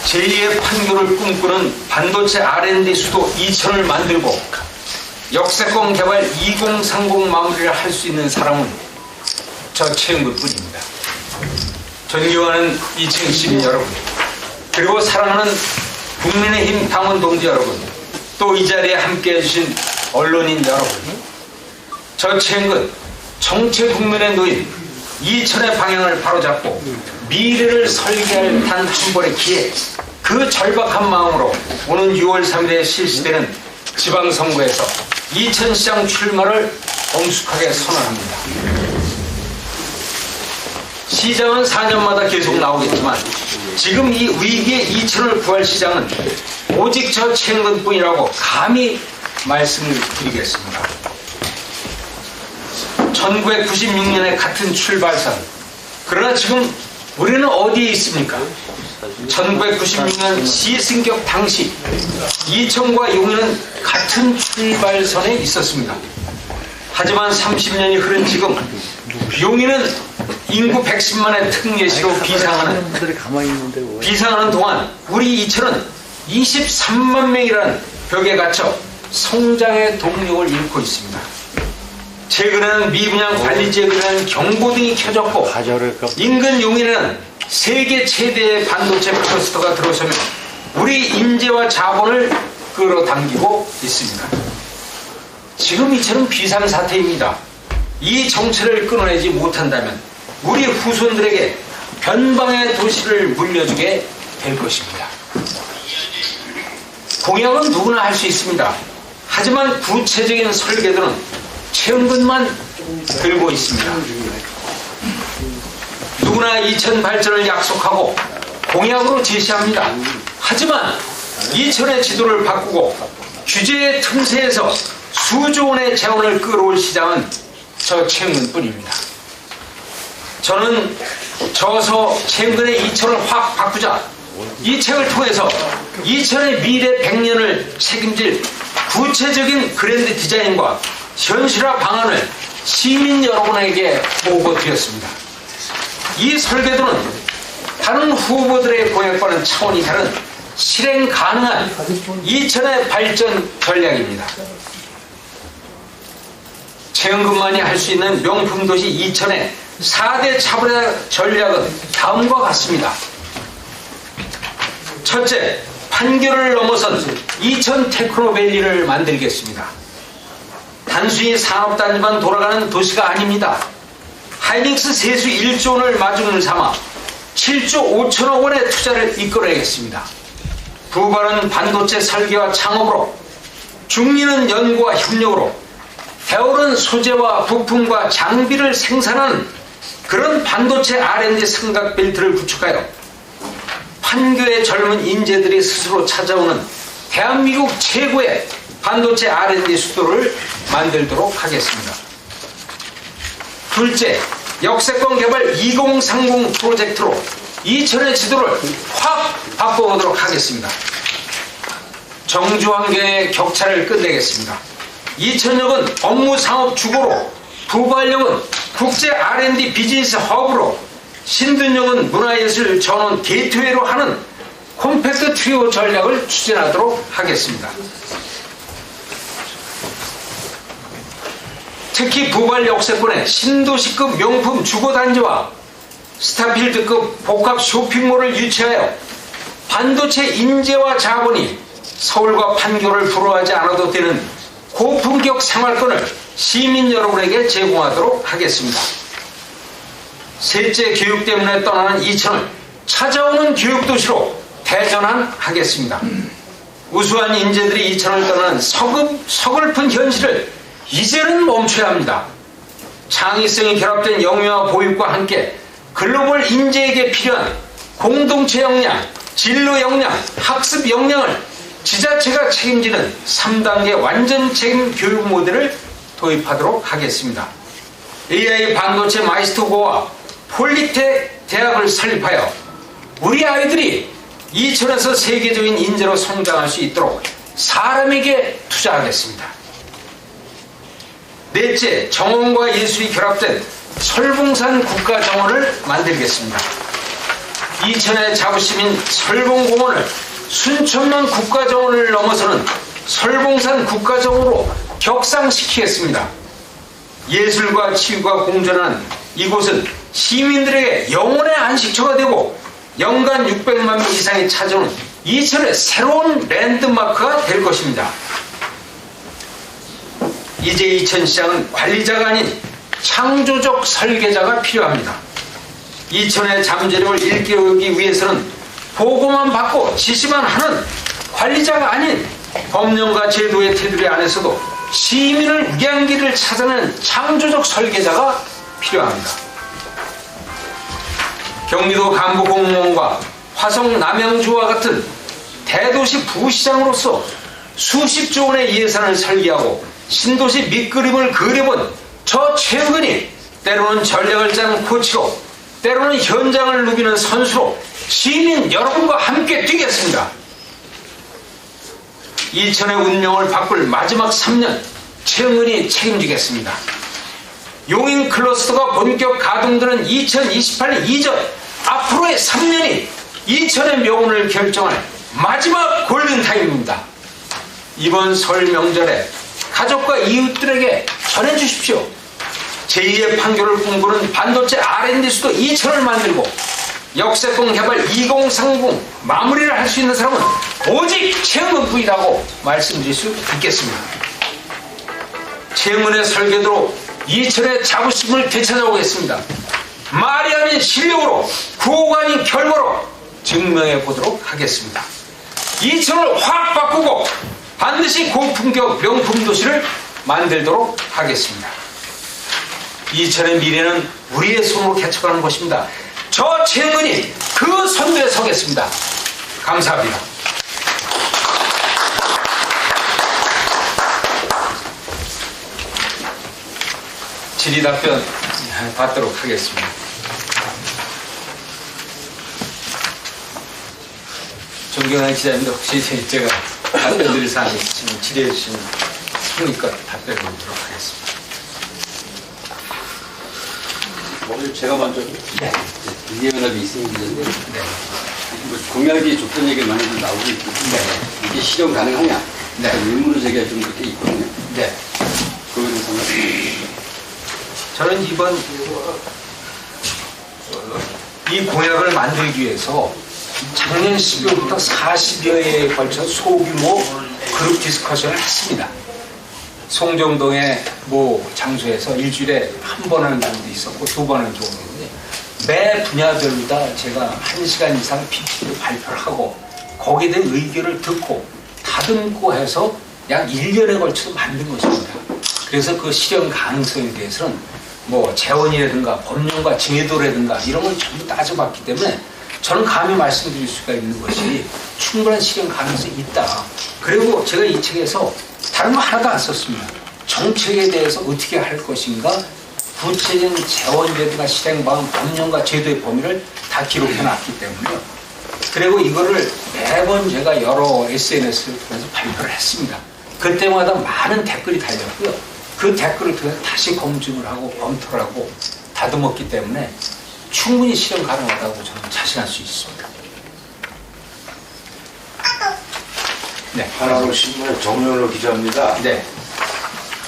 제2의 판교를 꿈꾸는 반도체 R&D 수도 이천을 만들고 역세권 개발 2030 마무리를 할 수 있는 사람은 저 최영근뿐입니다. 존경하는 이천 시민 여러분, 그리고 사랑하는 국민의힘 당원 동지 여러분, 또 이 자리에 함께해 주신 언론인 여러분, 저 최영근 정체 국민의 노인 이천의 방향을 바로잡고 미래를 설계할 단 한 번의 기회, 그 절박한 마음으로 오는 6월 3일에 실시되는 지방선거에서 이천시장 출마를 엄숙하게 선언합니다. 시장은 4년마다 계속 나오겠지만 지금 이 위기의 이천을 구할 시장은 오직 저 최영근뿐이라고 감히 말씀을 드리겠습니다. 1996년에 같은 출발선, 그러나 지금 우리는 어디에 있습니까? 1996년 시승격 당시 이천과 용인은 같은 출발선에 있었습니다. 하지만 30년이 흐른 지금 용인은 인구 110만의 특례시로 비상하는 동안 우리 이천은 23만 명이라는 벽에 갇혀 성장의 동력을 잃고 있습니다. 최근에는 미분양 관리지에 대한 경보등이 켜졌고 인근 용인에는 세계 최대의 반도체 클러스터가 들어서며 우리 인재와 자본을 끌어당기고 있습니다. 지금 이천은 비상사태입니다. 이 정체를 끊어내지 못한다면 우리 후손들에게 변방의 도시를 물려주게 될 것입니다. 공약은 누구나 할 수 있습니다. 하지만 구체적인 설계도는 최영근만 들고 있습니다. 누구나 이천 발전을 약속하고 공약으로 제시합니다. 하지만 이천의 지도를 바꾸고 규제의 틈새에서 수조 원의 재원을 끌어올 시장은 저 최영근뿐입니다. 저는 저서 최영근의 이천을 확 바꾸자 이 책을 통해서 이천의 미래 100년을 책임질 구체적인 그랜드 디자인과 현실화 방안을 시민 여러분에게 보고드렸습니다. 이 설계도는 다른 후보들의 공약과는 차원이 다른 실행 가능한 이천의 발전 전략입니다. 최영근만이 할 수 있는 명품 도시 이천의 4대 차별화 전략은 다음과 같습니다. 첫째, 판교를 넘어선 이천 테크노밸리를 만들겠습니다. 단순히 산업단지만 돌아가는 도시가 아닙니다. 하이닉스 세수 1조 원을 마중을 삼아 7조 5천억 원의 투자를 이끌어내겠습니다. 부발은 반도체 설계와 창업으로, 중리는 연구와 협력으로, 해오른 소재와 부품과 장비를 생산하는 그런 반도체 R&D 삼각벨트를 구축하여 판교의 젊은 인재들이 스스로 찾아오는 대한민국 최고의 반도체 R&D 수도를 만들도록 하겠습니다. 둘째, 역세권 개발 2030 프로젝트로 이천의 지도를 확 바꿔보도록 하겠습니다. 정주환경의 격차를 끝내겠습니다. 이천역은 업무 상업 주거로, 부발역은 국제 R&D 비즈니스 허브로, 신둔역은 문화예술 전원 게이트웨이로 하는 콤팩트 트리오 전략을 추진하도록 하겠습니다. 특히 부발 역세권에 신도시급 명품 주거단지와 스타필드급 복합 쇼핑몰을 유치하여 반도체 인재와 자본이 서울과 판교를 부러워하지 않아도 되는 고품격 생활권을 시민 여러분에게 제공하도록 하겠습니다. 셋째, 교육 때문에 떠나는 이천을 찾아오는 교육도시로 대전환하겠습니다. 우수한 인재들이 이천을 떠나는 서글픈 현실을 이제는 멈춰야 합니다. 창의성이 결합된 영유아 보육과 함께 글로벌 인재에게 필요한 공동체 역량, 진로 역량, 학습 역량을 지자체가 책임지는 3단계 완전 책임 교육 모델을 도입하도록 하겠습니다. AI 반도체 마이스터고와 폴리텍 대학을 설립하여 우리 아이들이 이천에서 세계적인 인재로 성장할 수 있도록 사람에게 투자하겠습니다. 넷째, 정원과 예술이 결합된 설봉산 국가정원을 만들겠습니다. 이천의 자부심인 설봉공원을 순천만 국가정원을 넘어서는 설봉산 국가정원으로 격상시키겠습니다. 예술과 치유가 공존한 이곳은 시민들에게 영혼의 안식처가 되고 연간 600만 명 이상이 찾아오는 이천의 새로운 랜드마크가 될 것입니다. 이제 이천시장은 관리자가 아닌 창조적 설계자가 필요합니다. 이천의 잠재력을 일깨우기 위해서는 보고만 받고 지시만 하는 관리자가 아닌 법령과 제도의 테두리 안에서도 시민을 위한 길을 찾아내는 창조적 설계자가 필요합니다. 경기도 간부공무원과 화성 남양주와 같은 대도시 부시장으로서 수십조 원의 예산을 설계하고 신도시 밑그림을 그려본 저 최은근이 때로는 전략을 짜는 코치로 때로는 현장을 누비는 선수로 시민 여러분과 함께 뛰겠습니다. 이천의 운명을 바꿀 마지막 3년 최은근이 책임지겠습니다. 용인 클러스터가 본격 가동되는 2028년 이전 앞으로의 3년이 이천의 명운을 결정할 마지막 골든타임입니다. 이번 설 명절에 가족과 이웃들에게 전해주십시오. 제2의 판교를 꿈꾸는 반도체 R&D 수도 이천을 만들고 역세권 개발 2030 마무리를 할 수 있는 사람은 오직 최은근뿐이라고 말씀드릴 수 있겠습니다. 최은근의 설계도로 이천의 자부심을 되찾아오겠습니다. 말이 아닌 실력으로 구호가 아닌 결과로 증명해 보도록 하겠습니다. 이천을 확 바꾸고 반드시 고품격 명품 도시를 만들도록 하겠습니다. 이천의 미래는 우리의 손으로 개척하는 것입니다. 저 최은근이 그 선두에 서겠습니다. 감사합니다. 질의 답변 받도록 하겠습니다. 존경하는 기자님들, 혹시 제가 답변드릴 사항이 있으시면 질의해 주시면 성의껏 답변을 드리도록 하겠습니다. 오늘 제가 먼저 미래연합이 있습니다. 네. 공약이 좋다는 얘기가 많이 나오고 있고 이게 실현 가능하냐? 네. 의문을 제기가 좀 그렇게 있거든요. 네. 그거는 상관없습니다. 저는 이번 이 공약을 만들기 위해서 작년 12월부터 40여 회에 걸쳐 소규모 그룹 디스커션을 했습니다. 송정동의 모 장소에서 일주일에 한 번 하는 경우도 있었고 2번 하는 경우도 있는데 매 분야별로 다 제가 1시간 이상 PPT를 발표를 하고 거기에 대한 의견을 듣고 다듬고 해서 약 1년에 걸쳐서 만든 것입니다. 그래서 그 실현 가능성에 대해서는 뭐 재원이라든가 법령과 제도라든가 이런 걸 전부 따져봤기 때문에 저는 감히 말씀드릴 수가 있는 것이 충분한 실현 가능성이 있다. 그리고 제가 이 책에서 다른 거 하나도 안 썼습니다. 정책에 대해서 어떻게 할 것인가, 구체적인 재원이라든가 실행방안, 법령과 제도의 범위를 다 기록해놨기 때문에요. 그리고 이거를 매번 제가 여러 SNS를 통해서 발표를 했습니다. 그때마다 많은 댓글이 달렸고요. 그 댓글을 통해서 다시 검증을 하고 검토를 하고 다듬었기 때문에 충분히 실현 가능하다고 저는 자신할 수 있습니다. 네. 하나로 신문의 정연호 기자입니다. 네.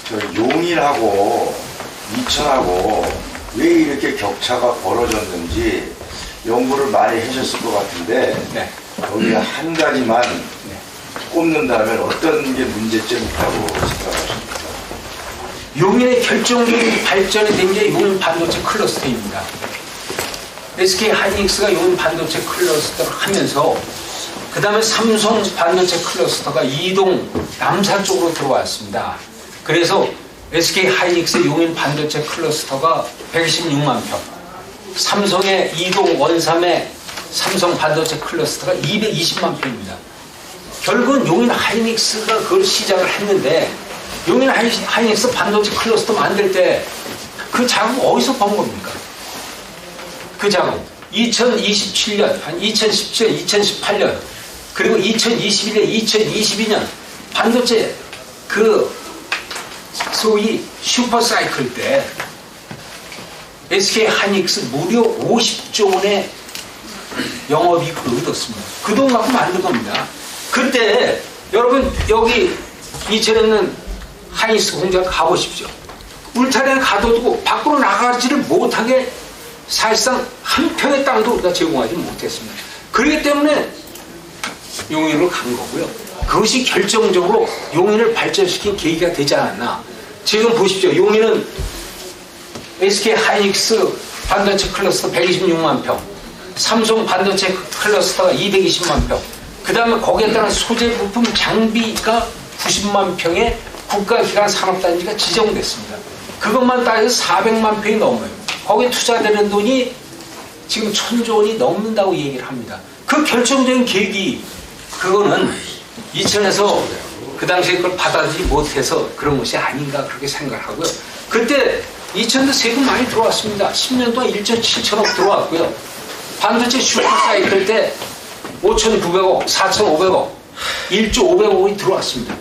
저 용인하고 이천하고 왜 이렇게 격차가 벌어졌는지 연구를 많이 하셨을 것 같은데 네. 여기 한 가지만 꼽는다면 어떤 게 문제점이 있다고 생각하십니까? 용인의 결정적인 발전이 된 게 용인 반도체 클러스터입니다. SK 하이닉스가 용인 반도체 클러스터를 하면서 그 다음에 삼성 반도체 클러스터가 이동 남산 쪽으로 들어왔습니다. 그래서 SK 하이닉스 용인 반도체 클러스터가 116만 평, 삼성의 이동 원삼의 삼성 반도체 클러스터가 220만 평입니다. 결국은 용인 하이닉스가 그걸 시작을 했는데 용인 하이닉스 반도체 클러스터 만들 때 그 자금 어디서 번 겁니까? 그 자금 2027년, 한 2017년, 2018년 그리고 2021년, 2022년 반도체 그 소위 슈퍼사이클 때 SK 하이닉스 무려 50조 원의 영업이익을 얻었습니다. 그 돈 갖고 만든 겁니다. 그때 여러분 여기 이천에 있는 하이닉스 공장 가보십시오. 울타리를 가둬두고 밖으로 나가지를 못하게 사실상 한 평의 땅도 우리가 제공하지 못했습니다. 그렇기 때문에 용인으로 간 거고요. 그것이 결정적으로 용인을 발전시킨 계기가 되지 않았나. 지금 보십시오. 용인은 SK 하이닉스 반도체 클러스터 126만 평, 삼성 반도체 클러스터가 220만 평, 그 다음에 거기에 따른 소재 부품 장비가 90만 평의 국가기관 산업단지가 지정됐습니다. 그것만 따져서 400만 평이 넘어요. 거기에 투자되는 돈이 지금 1,000조 원이 넘는다고 얘기를 합니다. 그 결정적인 계기, 그거는 이천에서 그 당시에 그걸 받아들이지 못해서 그런 것이 아닌가 그렇게 생각하고요. 그때 이천도 세금 많이 들어왔습니다. 10년 동안 1조 7천억 들어왔고요. 반도체 슈퍼사이클 때 5,900억, 4,500억, 1조 500억이 들어왔습니다.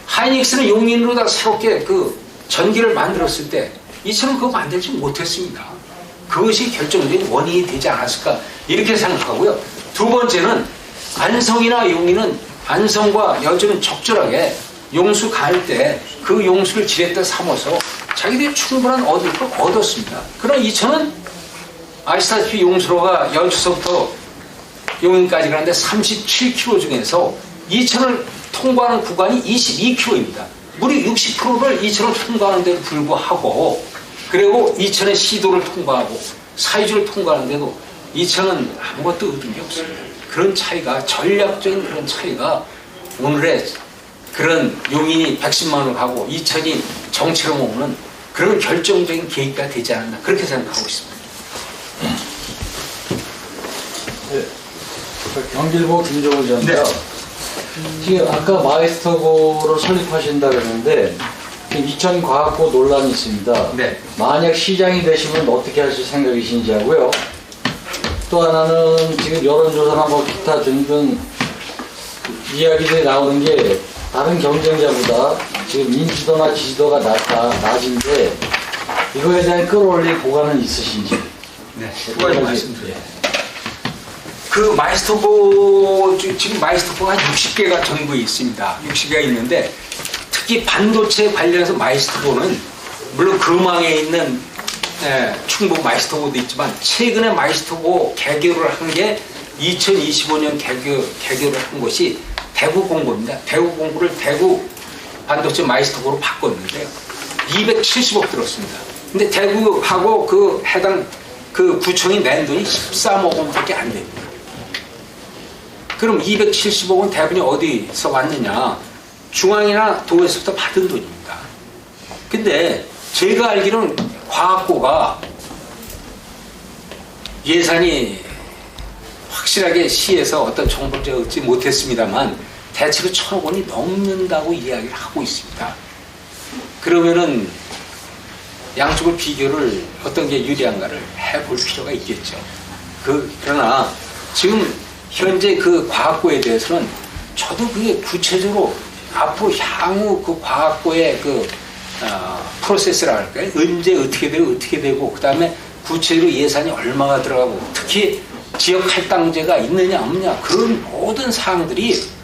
하이닉스는 용인으로다 새롭게 그 전기를 만들었을 때 이천은 그거 만들지 못했습니다. 그것이 결정적인 원인이 되지 않았을까 이렇게 생각하고요. 두 번째는 안성이나 용인은 안성과 여주는 적절하게 용수 갈 때 그 용수를 지렛대 삼아서 자기들이 충분한 얻을 걸 얻었습니다. 그러나 이천은 아시다시피 용수로가 여주서부터 용인까지 가는데 37km 중에서 이천을 통과하는 구간이 22km입니다. 무려 60%를 이천을 통과하는 데도 불구하고, 그리고 이천의 시도를 통과하고 사이주를 통과하는데도 이천은 아무것도 얻은 게 없습니다. 그런 차이가, 전략적인 그런 차이가 오늘의 그런 용인이 110만 원을 가고 이천이 정체로 먹는 그런 결정적인 계기가 되지 않았나 그렇게 생각하고 있습니다. 네. 경길보 김종우 전입니다. 네. 지금 아까 마이스터고를 설립하신다 그랬는데 이천과학고 논란이 있습니다. 네. 만약 시장이 되시면 어떻게 하실 생각이신지 하고요. 또 하나는 지금 여론조사나 뭐 기타 등등 이야기들이 나오는 게 다른 경쟁자보다 지금 인지도나 지지도가 낮은데 이거에 대한 끌어올릴 보관은 있으신지. 네. 두 가지 말씀드려요. 그 마이스터보, 지금 마이스터보가 한 60개가 전국에 있습니다. 60개가 있는데 특히 반도체 관련해서 마이스터보는 물론 금왕에 있는 충북 마이스터보도 있지만 최근에 마이스터보 개교를 한 게 2025년 개교를 한 것이 대구 공고입니다. 대구 공고를 대구 반도체 마이스터보로 바꿨는데요. 270억 들었습니다. 근데 대구하고 그 해당 그 구청이 낸 돈이 13억 원밖에 안 됩니다. 그럼 270억은 대부분이 어디서 왔느냐? 중앙이나 도에서부터 받은 돈입니다. 근데 제가 알기로는 과학고가 예산이 확실하게 시에서 어떤 정보를 제가 얻지 못했습니다만 대체로 1,000억 원이 넘는다고 이야기를 하고 있습니다. 그러면은 양쪽을 비교를 어떤 게 유리한가를 해볼 필요가 있겠죠. 그러나 지금 현재 그 과학고에 대해서는 저도 그게 구체적으로 앞으로 향후 그 과학고의 그 프로세스라 할까요? 언제 어떻게 되고 그 다음에 구체적으로 예산이 얼마가 들어가고 특히 지역 할당제가 있느냐 없느냐 그런 모든 사항들이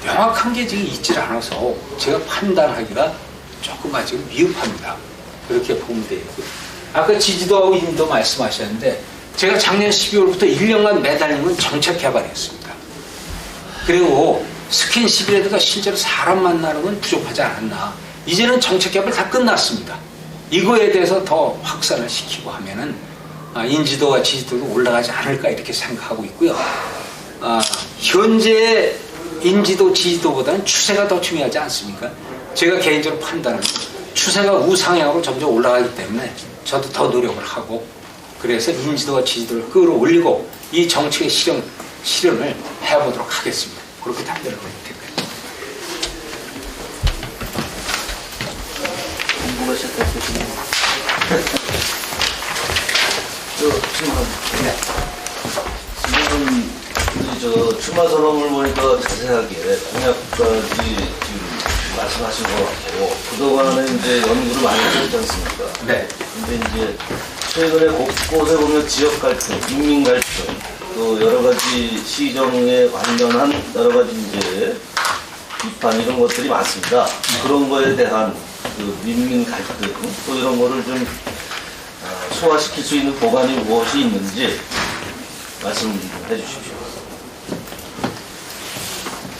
명확한 게 지금 있질 않아서 제가 판단하기가 조금 아직 미흡합니다. 그렇게 보면 되고요. 아까 지지도하고 인지도 말씀하셨는데 제가 작년 12월부터 1년간 매달린 건 정책 개발이었습니다. 그리고 스킨십이라든가 실제로 사람 만나는 건 부족하지 않았나. 이제는 정책 개발 다 끝났습니다. 이거에 대해서 더 확산을 시키고 하면은 인지도와 지지도도 올라가지 않을까 이렇게 생각하고 있고요. 현재 인지도, 지지도보다는 추세가 더 중요하지 않습니까? 제가 개인적으로 판단은 추세가 우상향으로 점점 올라가기 때문에 저도 더 노력을 하고 그래서 인지도와 지지도를 끌어올리고 이 정책의 실현을 해보도록 하겠습니다. 그렇게 답변을 드립니다. 공부가 시작됐거든요. 지금 출마 선언을 보니까 자세하게 공약까지 지금 말씀하신 것 같고 그동안에 이제 연구를 많이 하셨지 않습니까? 네. 근데 이제 최근에 곳곳에 보면 지역 갈등, 인민 갈등, 그 여러 가지 시정에 관련한 여러 가지 이제 비판 이런 것들이 많습니다. 그런 거에 대한 그 민민 갈등 또 이런 거를 좀 소화시킬 수 있는 보관이 무엇이 있는지 말씀해 주십시오.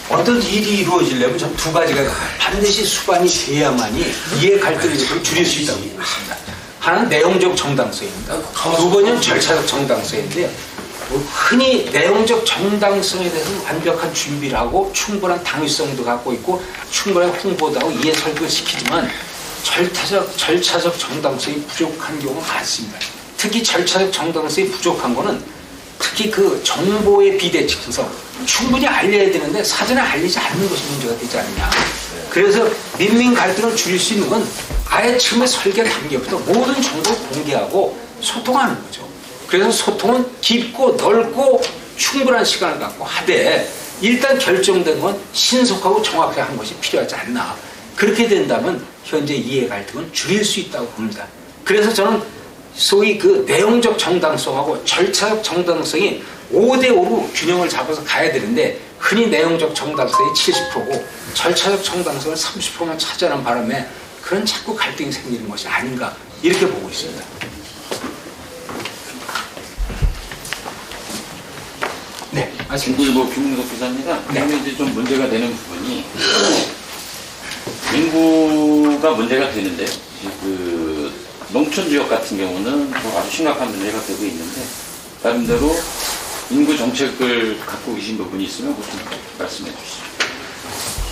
어떤 일이 이루어지려면 전 두 가지가 반드시 수반이 돼야만이 이해 갈등을 좀 줄일 수 있다고 생각합니다. 하나는 내용적 정당성입니다. 두 번째는 절차적 정당성인데 흔히 내용적 정당성에 대해서는 완벽한 준비를 하고 충분한 당위성도 갖고 있고 충분한 홍보도 하고 이해 설득을 시키지만 절차적 정당성이 부족한 경우가 많습니다. 특히 절차적 정당성이 부족한 거는 특히 그 정보의 비대칭성 충분히 알려야 되는데 사전에 알리지 않는 것이 문제가 되지 않느냐. 그래서 민민 갈등을 줄일 수 있는 건 아예 처음에 설계 단계부터 모든 정보를 공개하고 소통하는 거죠. 그래서 소통은 깊고 넓고 충분한 시간을 갖고 하되 일단 결정된 건 신속하고 정확하게 하는 것이 필요하지 않나. 그렇게 된다면 현재 이해 갈등은 줄일 수 있다고 봅니다. 그래서 저는 소위 그 내용적 정당성하고 절차적 정당성이 5대5로 균형을 잡아서 가야 되는데 흔히 내용적 정당성이 70%고 절차적 정당성을 30%만 차지하는 바람에 그런 자꾸 갈등이 생기는 것이 아닌가 이렇게 보고 있습니다. 네, 중국일보 김웅석 기자입니다. 그러면 이제 좀 문제가 되는 부분이 인구가 문제가 되는데 그 농촌 지역 같은 경우는 아주 심각한 문제가 되고 있는데 나름대로 인구 정책을 갖고 계신 부분이 있으면 좀 말씀해 주시죠.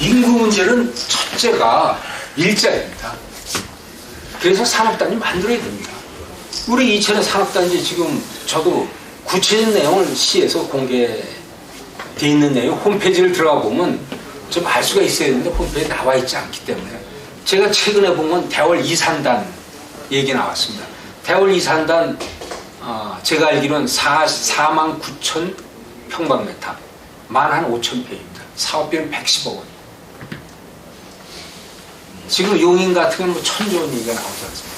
인구 문제는 첫째가 일자리입니다. 그래서 산업단지 만들어야 됩니다. 우리 이천의 산업단지 지금 저도 구체적인 내용을 시에서 공개되어 있는 내용 홈페이지를 들어가 보면 좀 알 수가 있어야 되는데 홈페이지에 나와 있지 않기 때문에 제가 최근에 보면 대월 이산단 얘기 나왔습니다. 대월 이산단 제가 알기로는 4만 9천 평방미터 15,000평입니다. 사업비는 110억 원. 지금 용인 같은 경우는 1,000조 원 얘기가 나오지 않습니까?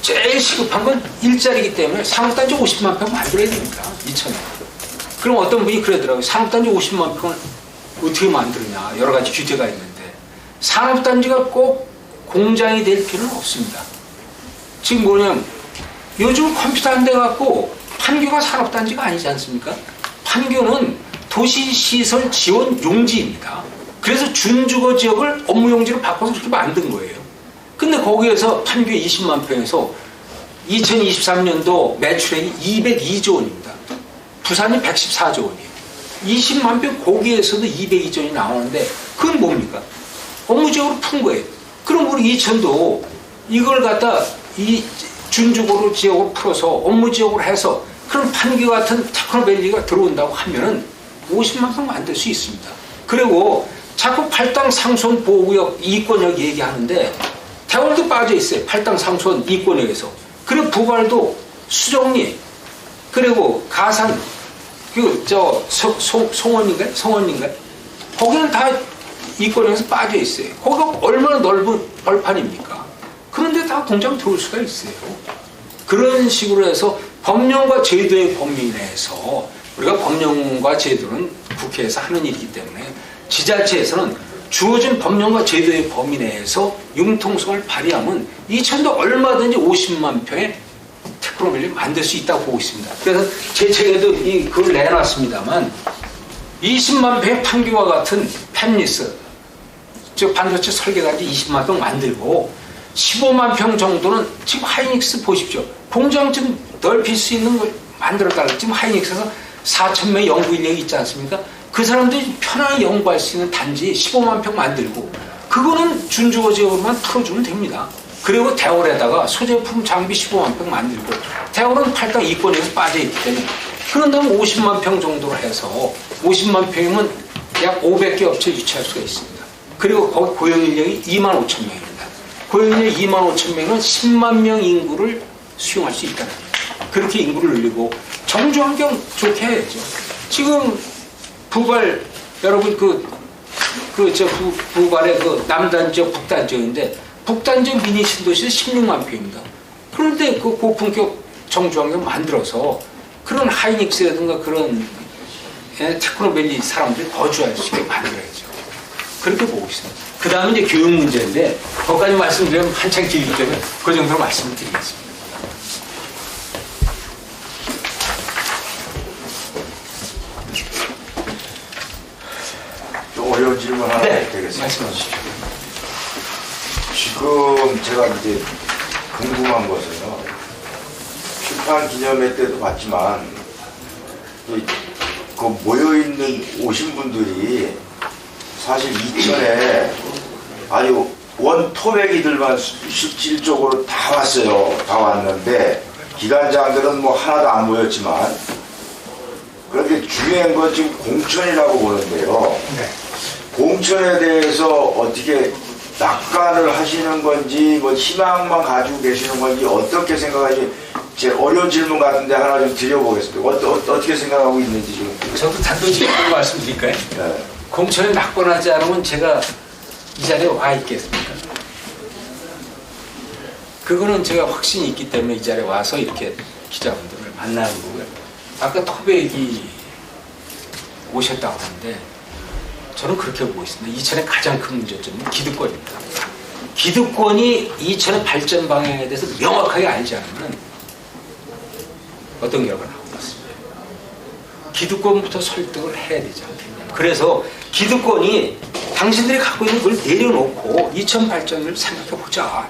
제일 시급한 건 일자리이기 때문에 산업단지 50만 평 만들어야 됩니다. 2천에. 그럼 어떤 분이 그러더라고요. 산업단지 50만 평을 어떻게 만드느냐. 여러 가지 규제가 있는데 산업단지가 꼭 공장이 될 필요는 없습니다. 지금 뭐냐면 요즘 컴퓨터 한 대 갖고 판교가 산업단지가 아니지 않습니까? 판교는 도시시설 지원 용지입니다. 그래서 준주거 지역을 업무용지로 바꿔서 그렇게 만든 거예요. 근데 거기에서 판교 20만 평에서 2023년도 매출액이 202조 원입니다. 부산이 114조 원이에요. 20만 평 거기에서도 202조 원이 나오는데 그건 뭡니까? 업무지역으로 푼 거예요. 그럼 우리 이천도 이걸 갖다 이 준주거로 지역으로 풀어서 업무지역으로 해서 그런 판교 같은 테크노밸리가 들어온다고 하면은 50만 평 만들 수 있습니다. 그리고 자꾸 팔당 상수원 보호구역 이권역 얘기하는데 대월도 빠져 있어요. 팔당 상수원 이권역에서. 그리고 부발도 수정리 그리고 가산 송원인가요? 거기는 다 이권역에서 빠져 있어요. 거기가 얼마나 넓은 벌판입니까? 그런데 다 공장 들어올 수가 있어요. 그런 식으로 해서 법령과 제도의 범위 내에서 우리가 법령과 제도는 국회에서 하는 일이기 때문에 지자체에서는 주어진 법령과 제도의 범위 내에서 융통성을 발휘하면 이천도 얼마든지 50만 평의 테크노밸리 만들 수 있다고 보고 있습니다. 그래서 제 책에도 그걸 내놨습니다만 20만 평의 판교와 같은 팹리스 즉 반도체 설계단지 20만 평 만들고 15만 평 정도는 지금 하이닉스 보십시오. 공장 좀 넓힐 수 있는 걸 만들었다가 지금 하이닉스에서 4,000명 연구 인력이 있지 않습니까? 그 사람들이 편안히 연구할 수 있는 단지 15만 평 만들고 그거는 준주거 지역으로만 풀어주면 됩니다. 그리고 대월에다가 소재품 장비 15만 평 만들고 대월은 팔당 이권에서 빠져있기 때문에 그런 다음 50만 평 정도로 해서 50만 평이면 약 500개 업체 유치할 수가 있습니다. 그리고 거기 고용인력이 2만 5천 명입니다. 고용인력 2만 5천 명은 10만 명 인구를 수용할 수 있다는 거예요. 그렇게 인구를 늘리고 정주환경 좋게 해야죠. 지금 부발 여러분 부발의 그 남단지역 북단지역인데 북단지역 미니 신도시 16만 평입니다. 그런데 그 고품격 정주환경 만들어서 그런 하이닉스라든가 그런 테크노밸리 사람들이 거주할 수 있게 만들어야죠. 그렇게 보고 있습니다. 그 다음에 이제 교육 문제인데 거기까지 말씀드리면 한참 길기 때문에 그 정도로 말씀을 드리겠습니다. 좀 어려운 질문 하나 네, 되겠습니다. 말씀해 주시죠. 지금 제가 이제 궁금한 것은요. 출판 기념회 때도 봤지만 그 모여있는 오신 분들이 사실 이천에 아주 원토백이들만 실질적으로 다 왔어요. 다 왔는데 기관장들은 뭐 하나도 안 모였지만 그런데 중요한 건 지금 공천이라고 보는데요. 네. 공천에 대해서 어떻게 낙관을 하시는 건지 뭐 희망만 가지고 계시는 건지 어떻게 생각하시는지 제 어려운 질문 같은데 하나 좀 드려보겠습니다. 어떻게 생각하고 있는지 좀. 저도 단도직입적으로 말씀드릴까요? 네. 공천에 낙관하지 않으면 제가 이 자리에 와 있겠습니까? 그거는 제가 확신이 있기 때문에 이 자리에 와서 이렇게 기자분들을 만나는 거고요. 아까 토백이 오셨다고 하는데 저는 그렇게 보고 있습니다. 이천의 가장 큰 문제점은 기득권입니다. 기득권이 이천의 발전 방향에 대해서 명확하게 알지 않으면 어떤 결과가 나오고 있습니다. 기득권부터 설득을 해야 되지 않겠냐. 그래서 기득권이 당신들이 갖고 있는 걸 내려놓고 이천 발전을 생각해보자.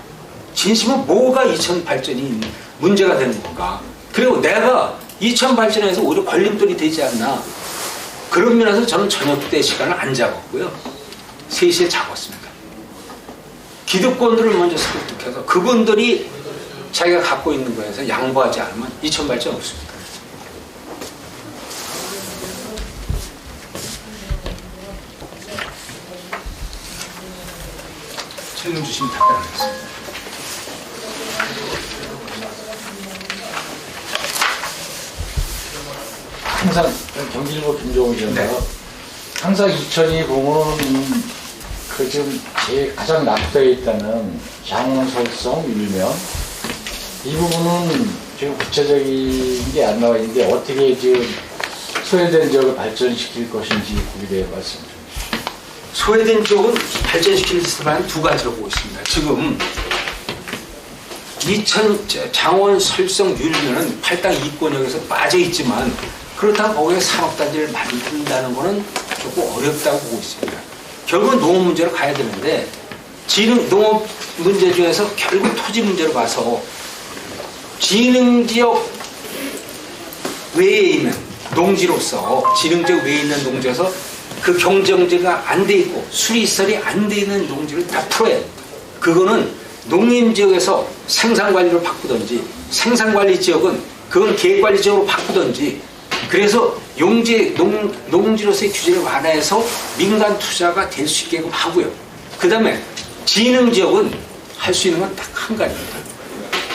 진심은 뭐가 이천 발전이 문제가 되는 건가. 그리고 내가 이천 발전에서 오히려 걸림돌이 되지 않나. 그런 면에서 저는 저녁 때 시간을 안 잡았고요. 3시에 잡았습니다. 기득권들을 먼저 설득해서 그분들이 자기가 갖고 있는 거에서 양보하지 않으면 이천 발전 없습니다. 질문 주시면 답변하겠습니다. 항상 경기일보 김종우 기자인데요. 네. 항상 이천이 보면은 그 지금 제일 가장 낙후되어 있다는 장원설성 율명 이 부분은 지금 구체적인 게 안 나와 있는데 어떻게 지금 소외된 지역을 발전시킬 것인지 거기에 대해 말씀 좀 주시죠. 소외된 지역은 발전시킬 수만 두 가지로 보고 있습니다. 지금 이천 장원 설성 율면은 팔당 이권역에서 빠져 있지만 그렇다고 거기에 산업단지를 만든다는 것은 조금 어렵다고 보고 있습니다. 결국은 농업 문제로 가야 되는데 지능 농업 문제 중에서 결국 토지 문제로 봐서 지능지역 외에 있는 농지로서 지능지역 외에 있는 농지에서 그 경정지가 안 돼 있고 수리시설이 안 돼 있는 농지를 다 풀어야 됩니다. 그거는 농림지역에서 생산관리로 바꾸든지 생산관리지역은 그건 계획관리지역으로 바꾸든지 그래서 농지로서의 규제를 완화해서 민간 투자가 될 수 있게끔 하고요. 그 다음에 지능지역은 할 수 있는 건 딱 한 가지입니다.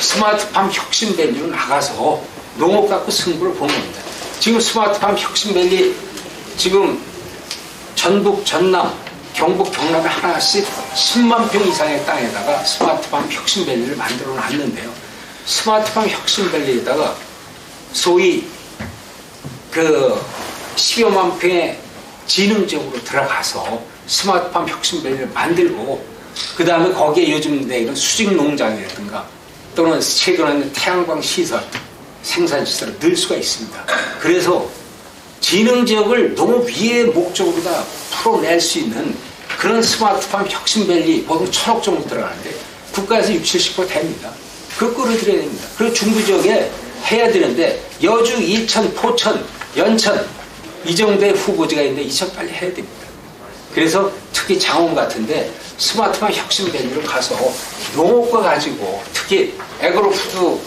스마트팜 혁신밸리로 나가서 농업 갖고 승부를 보는 겁니다. 지금 스마트팜 혁신밸리 지금 전북, 전남, 경북, 경남에 하나씩 10만 평 이상의 땅에다가 스마트팜 혁신밸리를 만들어 놨는데요. 스마트팜 혁신밸리에다가 소위 그 10여만 평의 지능적으로 들어가서 스마트팜 혁신밸리를 만들고 그 다음에 거기에 요즘 내는 수직농장이라든가 또는 최근에는 태양광 시설, 생산시설을 넣을 수가 있습니다. 그래서 지능지역을 농업 위의 목적으로 다 풀어낼 수 있는 그런 스마트팜 혁신밸리 보통 1,000억 정도 들어가는데 국가에서 60-70% 됩니다. 그걸 끌어들여야 됩니다. 그리고 중부지역에 해야 되는데 여주, 이천, 포천, 연천 이 정도의 후보지가 있는데 이천 빨리 해야 됩니다. 그래서 특히 장원 같은데 스마트팜 혁신밸리로 가서 농업과 가지고 특히 애그로푸드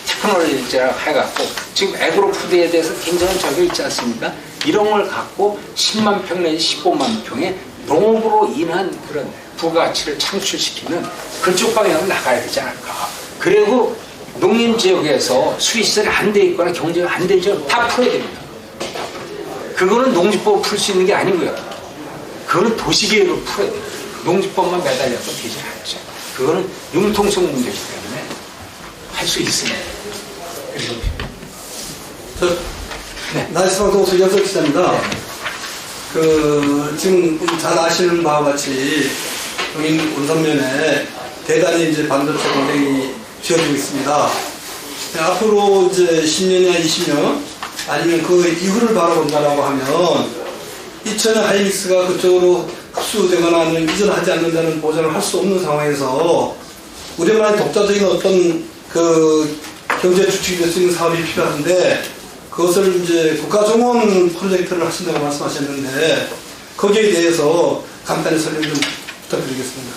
테크놀로지라고 해갖고 지금 애그로푸드에 대해서 굉장한 적이 있지 않습니까? 이런 걸 갖고 10만 평 내지 15만 평의 농업으로 인한 그런 부가가치를 창출시키는 그쪽 방향으로 나가야 되지 않을까. 그리고 농림지역에서 수리시설이 안 돼 있거나 경제가 안 되는 지역은 다 풀어야 됩니다. 그거는 농지법을 풀 수 있는 게 아니고요. 그거는 도시계획을 풀어야 돼요. 농지법만 매달려서 되지 않죠. 그거는 융통성 문제이기 때문에 할 수 있습니다. 나이스 방송 소지섭 기자입니다. 지금 잘 아시는 바와 같이 용인 온선면에 대단히 이제 반도체 공장이 지어지고 있습니다. 앞으로 이제 10년이나 20년 아니면 그 이후를 바라본다라고 하면 이천의 하이닉스가 그쪽으로 흡수되거나 아니면 이전하지 않는다는 보장을 할 수 없는 상황에서 우리만의 독자적인 어떤 경제 주축이 될 수 있는 사업이 필요한데 그것을 이제 국가정원 프로젝트를 하신다고 말씀하셨는데 거기에 대해서 간단히 설명 좀 부탁드리겠습니다.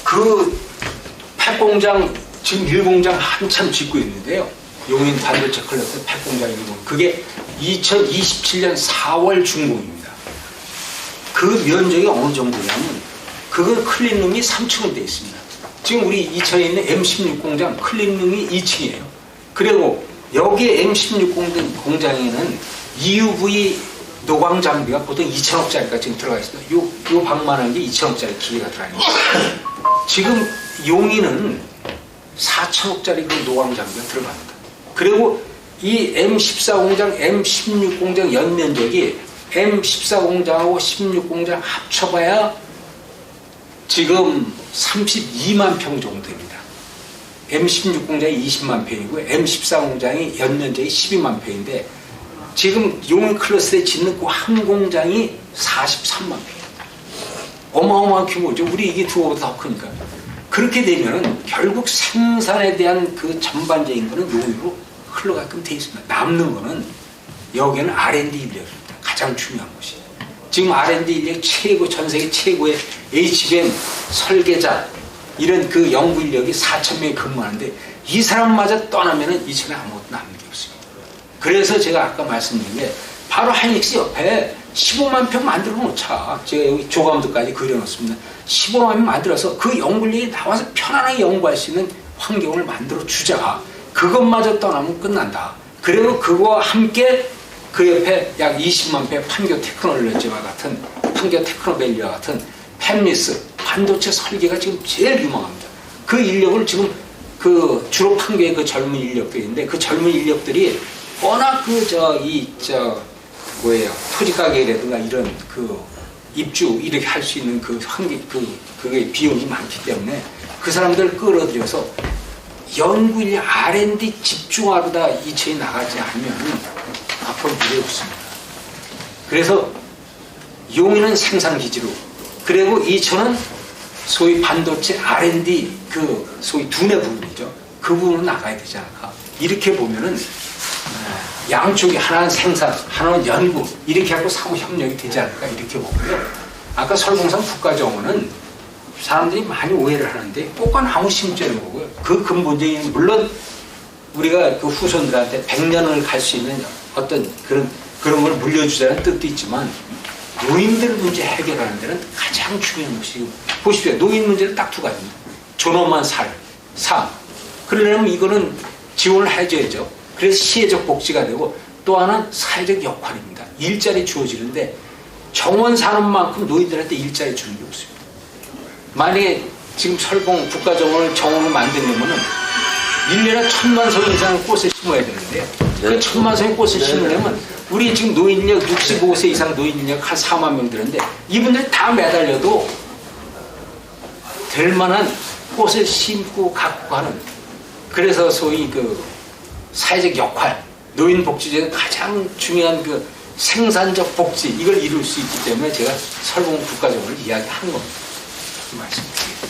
그 팩공장 지금 1공장 한참 짓고 있는데요. 용인 반도체 클러스터 팩공장 1공. 그게 2027년 4월 준공입니다. 그 면적이 어느 정도냐면 그건 클린룸이 3층으로 되어 있습니다. 지금 우리 이천에 있는 M16 공장 클린룸이 2층이에요. 그리고 여기에 M16 공장에는 EUV 노광 장비가 보통 2천억짜리가 지금 들어가 있습니다. 요 방만한 게 2천억짜리 기계가 들어가 있습니다. 지금 용인은 4천억짜리 그 노광 장비가 들어갑니다. 그리고 이 M14 공장, M16 공장 연면적이 M14 공장하고 16 공장 합쳐봐야 지금 32만 평 정도 됩니다. M16 공장이 20만 평이고 M14 공장이 연면적이 12만 평인데 지금 용인 클러스터에 짓는 그 한 공장이 43만 평입니다. 어마어마한 규모죠. 우리 이게 두어보다 더 크니까. 그렇게 되면 결국 생산에 대한 그 전반적인 거는 용인으로 흘러가게끔 돼 있습니다. 남는 거는 여기는 R&D 인력입니다. 가장 중요한 것이. 지금 R&D 인력 전 세계 최고의 HBM 설계자 이런 그 연구 인력이 4,000명이 근무하는데 이 사람마저 떠나면은 이천에 아무것도 남는 게 없습니다. 그래서 제가 아까 말씀드린 게 바로 하이닉스 옆에 15만 평 만들어 놓자. 제가 여기 조감도까지 그려놓습니다. 15만 평 만들어서 그 연구인력이 나와서 편안하게 연구할 수 있는 환경을 만들어 주자. 그것마저 떠나면 끝난다. 그리고 그거와 함께 그 옆에 약 20만 평 판교 테크놀로지와 같은 판교 테크노밸리와 같은 팹리스 반도체 설계가 지금 제일 유망합니다. 그 인력을 지금 주로 판교의 그 젊은 인력들인데 그 젊은 인력들이 워낙 토지 가격이라든가 이런 입주 이렇게 할 수 있는 그게 비용이 많기 때문에 그 사람들 끌어들여서 연구 인력 R&D 집중하다 이천이 나가지 않으면 앞으로 미래 없습니다. 그래서 용인은 생산기지로 그리고 이천은 소위 반도체 R&D 소위 두뇌 부분이죠. 그 부분은 나가야 되지 않을까. 이렇게 보면은 양쪽이 하나는 생산, 하나는 연구 이렇게 하고 상호 협력이 되지 않을까 이렇게 보고요. 아까 설공산 국가정원은 사람들이 많이 오해를 하는데 꽃가나무 심자는 거고요. 그 근본적인 물론 우리가 그 후손들한테 100년을 갈 수 있는 어떤 그런 걸 물려주자는 뜻도 있지만 노인들 문제 해결하는 데는 가장 중요한 것이 보십시오. 노인 문제는 딱 두 가지입니다. 존엄한 삶. 그러려면 이거는 지원을 해줘야죠. 그래서 시혜적 복지가 되고 또 하나는 사회적 역할입니다. 일자리 주어지는데 정원 사는 만큼 노인들한테 일자리 주는 게 없습니다. 만약에 지금 설봉 국가정원을 정원을 만들려면은 1년에 1,000만 성 이상의 꽃을 심어야 되는데 그 1,000만 성의 꽃을 심으려면 우리 지금 노인력 65세 이상 노인력 한 4만 명 되는데 이분들 다 매달려도 될 만한 꽃을 심고 갖고 가는 그래서 소위 사회적 역할 노인 복지제는 가장 중요한 생산적 복지 이걸 이룰 수 있기 때문에 제가 설봉 국가정원을 이야기한 겁니다. 말씀드립니다.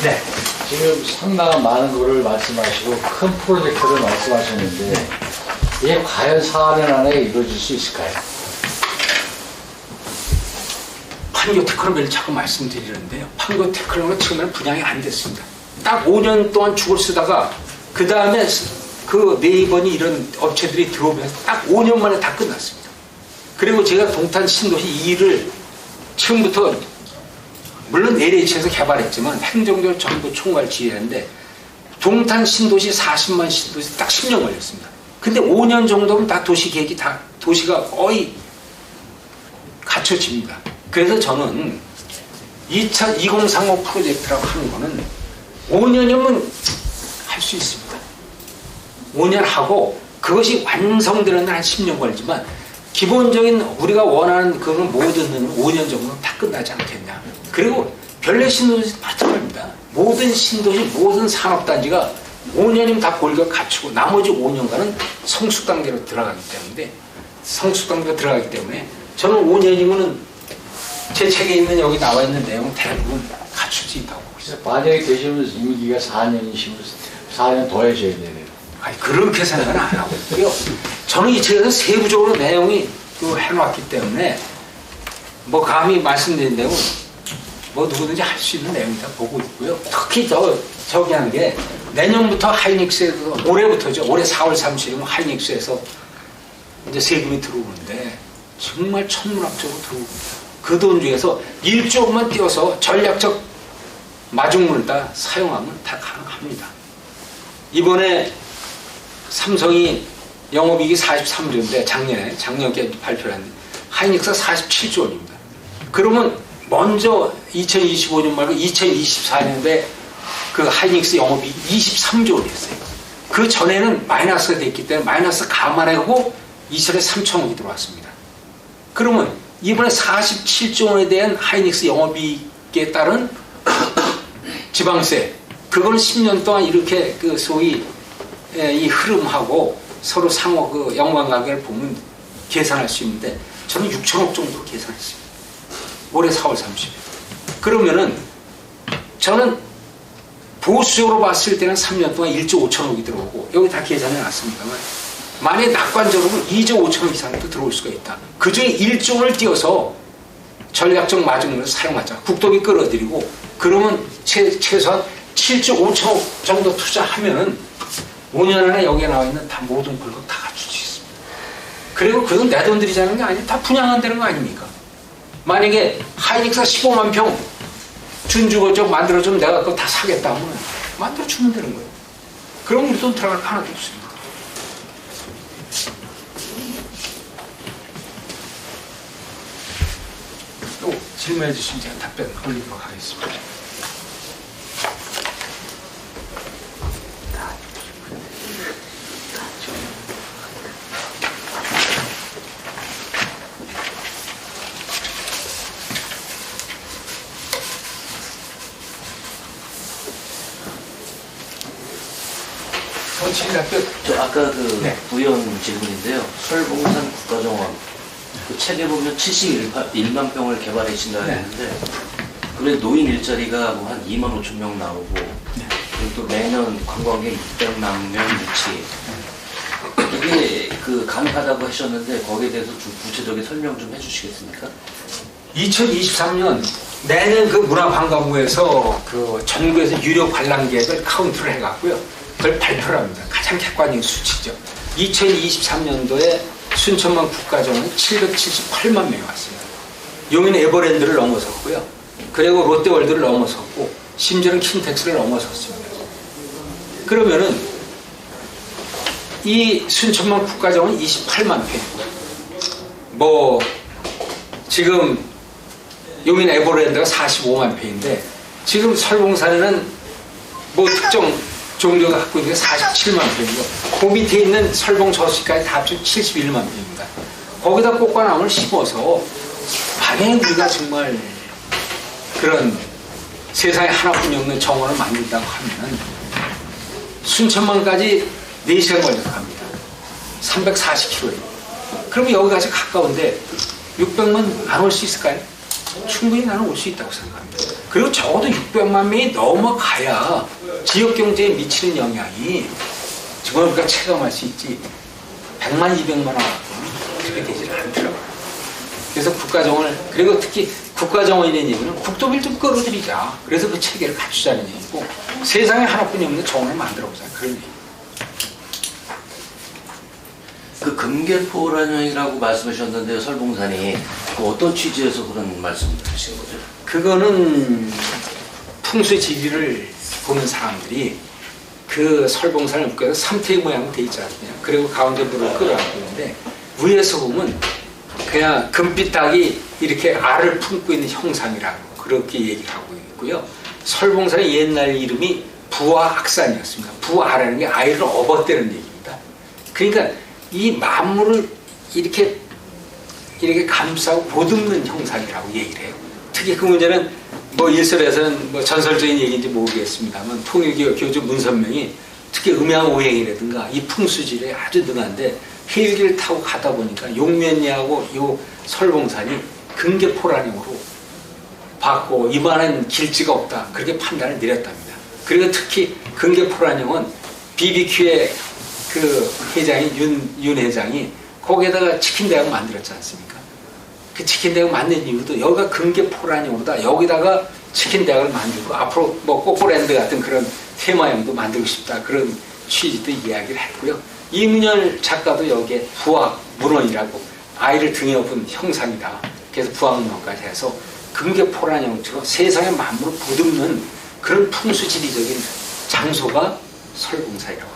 네. 지금 상당한 많은 거를 말씀하시고 큰 프로젝트를 말씀하셨는데 이게 과연 4년 안에 이루어질 수 있을까요? 판교 테크노밸리 자꾸 말씀드리는데요. 판교 테크노는 처음에는 분양이 안 됐습니다. 딱 5년 동안 죽을 쓰다가 그 다음에 그 네이버니 이런 업체들이 들어오면서 딱 5년 만에 다 끝났습니다. 그리고 제가 동탄 신도시 2를 처음부터 물론 LH에서 개발했지만 행정적 정부 총괄 지휘했는데 동탄 신도시 40만 신도시 딱 10년 걸렸습니다. 근데 5년 정도면 다 도시 계획이 도시가 거의 갖춰집니다. 그래서 저는 2035 프로젝트라고 하는 거는 5년이면 할 수 있습니다. 5년 하고 그것이 완성되는 한 10년 걸리지만 기본적인 우리가 원하는 그런 모든 는 5년 정도는 다 끝나지 않겠냐. 그리고 별내 신도시 마찬가지입니다. 모든 신도시, 모든 산업단지가 5년이면 다 골격 갖추고 나머지 5년간은 성숙 단계로 들어가기 때문에 저는 5년이면은 제 책에 있는 여기 나와 있는 내용은 대부분 갖출 수 있다고 보고 있어요. 만약에 되시면 임기가 4년이시면 4년 더 하셔야 되네요. 아니 그렇게 생각은 안 하고 있고요. 저는 이 책에서 세부적으로 내용이 해놨기 때문에 뭐 감히 말씀드린 내용은 뭐 누구든지 할 수 있는 내용이다 보고 있고요. 특히 저기 하는 게 내년부터 하이닉스에서 올해부터죠. 올해 4월 30일이면 하이닉스에서 이제 세금이 들어오는데 정말 천문학적으로 들어옵니다. 그 돈 중에서 1조만 띄워서 전략적 마중물을 다 사용하면 다 가능합니다. 이번에 삼성이 영업이익이 43조인데 작년에 발표를 했는데 하이닉스가 47조 원입니다. 그러면 먼저 2025년 말고 2024년도에 그 하이닉스 영업이익이 23조 원이었어요. 그 전에는 마이너스가 됐기 때문에 마이너스 감안하고 2천에 3천억이 들어왔습니다. 그러면 이번에 47조 원에 대한 하이닉스 영업이익에 따른 지방세, 그걸 10년 동안 이렇게 그 소위 이 흐름하고 서로 상호 그 연관관계를 보면 계산할 수 있는데 저는 6천억 정도로 계산했습니다. 올해 4월 30일. 그러면은 저는 보수적으로 봤을 때는 3년 동안 1조 5천억이 들어오고 여기 다 계산해 놨습니다만 만약에 낙관적으로 2조 5천억 이상도 들어올 수가 있다. 그중에 1조를 띄워서 전략적 마중물을 사용하자. 국토비 끌어들이고 그러면 최소한 7조 5천억 정도 투자하면은 5년 안에 여기에 나와 있는 다 모든 굴곡 다 갖출 수 있습니다. 그리고 그건 내 돈 들이자는 게 아니에요. 다 분양한다는 거 아닙니까? 만약에 하이닉스가 15만 평 준주거적 만들어주면 내가 그거 다 사겠다 하면 만들어주면 되는 거예요. 그럼 우리 돈 들어갈 거 하나도 없습니다. 또 질문해 주시면 제가 답변 올리도록 하겠습니다. 저 아까 그 네. 부연 질문인데요. 설봉산 국가정원 그 책에 보면 71만 평을 개발하신다 했는데 그래 노인 일자리가 뭐 한 2만 5천 명 나오고 그리고 또 매년 관광객 600만 명 유치 이게 그 가능하다고 하셨는데 거기에 대해서 좀 구체적인 설명 좀 해주시겠습니까? 2023년 내년 그 문화관광부에서 그 전국에서 유료 관람 계획을 카운트를 해갖고요. 그걸 발표를 합니다. 가장 객관적인 수치죠. 2023년도에 순천만 국가정원은 778만 명이 왔습니다. 용인 에버랜드를 넘어섰고요. 그리고 롯데월드를 넘어섰고 심지어는 킨텍스를 넘어섰습니다. 그러면은 이 순천만 국가정원은 28만 평이고 뭐 지금 용인 에버랜드가 45만 평인데 지금 설봉산에는 뭐 특정 종교가 갖고 있는 게 47만 평이고 그 밑에 있는 설봉 저수지까지 다 합치면 71만 평입니다. 거기다 꽃과나무를 심어서 만약에 우리가 정말 그런 세상에 하나뿐이 없는 정원을 만든다고 하면 순천만까지 4시간 걸려서 갑니다. 340km예요. 그러면 여기까지 가까운데 600만 안 올 수 있을까요? 충분히 나는 올 수 있다고 생각합니다. 그리고 적어도 600만 명이 넘어가야 지역 경제에 미치는 영향이 정말 우리가 체감할 수 있지 100만, 200만 원 그렇게 되지는 않더라고요. 그래서 국가정원을 그리고 특히 국가정원이라는 얘기는 국토비를 좀 끌어들이자. 그래서 그 체계를 갖추자는 얘기고 세상에 하나뿐이 없는 정원을 만들어보자 그런 얘기. 그 금계포라는이라고 말씀하셨는데요. 설봉산이 그 어떤 취지에서 그런 말씀을 하신 거죠? 그거는 풍수 지리를 보는 사람들이 그 설봉산을 묶어서 삼태의 모양으로 돼 있지 않느냐. 그리고 가운데 물을 끌어안고 있는데 위에서 보면 그냥 금빛 닭이 이렇게 알을 품고 있는 형상이라고 그렇게 얘기를 하고 있고요. 설봉산의 옛날 이름이 부화악산이었습니다. 부아라는 게 아이를 업었다는 얘기입니다. 그러니까 이 만물을 이렇게 감싸고 보듬는 형상이라고 얘기를 해요. 특히 그 문제는 뭐 일설에서는 뭐 전설적인 얘기인지 모르겠습니다만 통일교 교주 문선명이 특히 음양오행이라든가 이 풍수질에 아주 능한데 헬기를 타고 가다 보니까 용면리하고 요 설봉산이 근계포란형으로 봤고 이만한 길지가 없다 그렇게 판단을 내렸답니다. 그리고 특히 근계포란형은 BBQ의 그 회장이 윤 회장이 거기에다가 치킨 대학 만들었지 않습니까? 그 치킨 대학 만든 이유도 여기가 근계포란형으로다 여기다가 치킨 대학을 만들고 앞으로 뭐 꼬꼬랜드 같은 그런 테마형도 만들고 싶다 그런 취지도 이야기를 했고요. 이문열 작가도 여기에 부학 문헌이라고 아이를 등에 업은 형상이다. 그래서 부학문헌까지 해서 근계포란형처럼 세상의 만물을 보듬는 그런 풍수지리적인 장소가 설공사이라고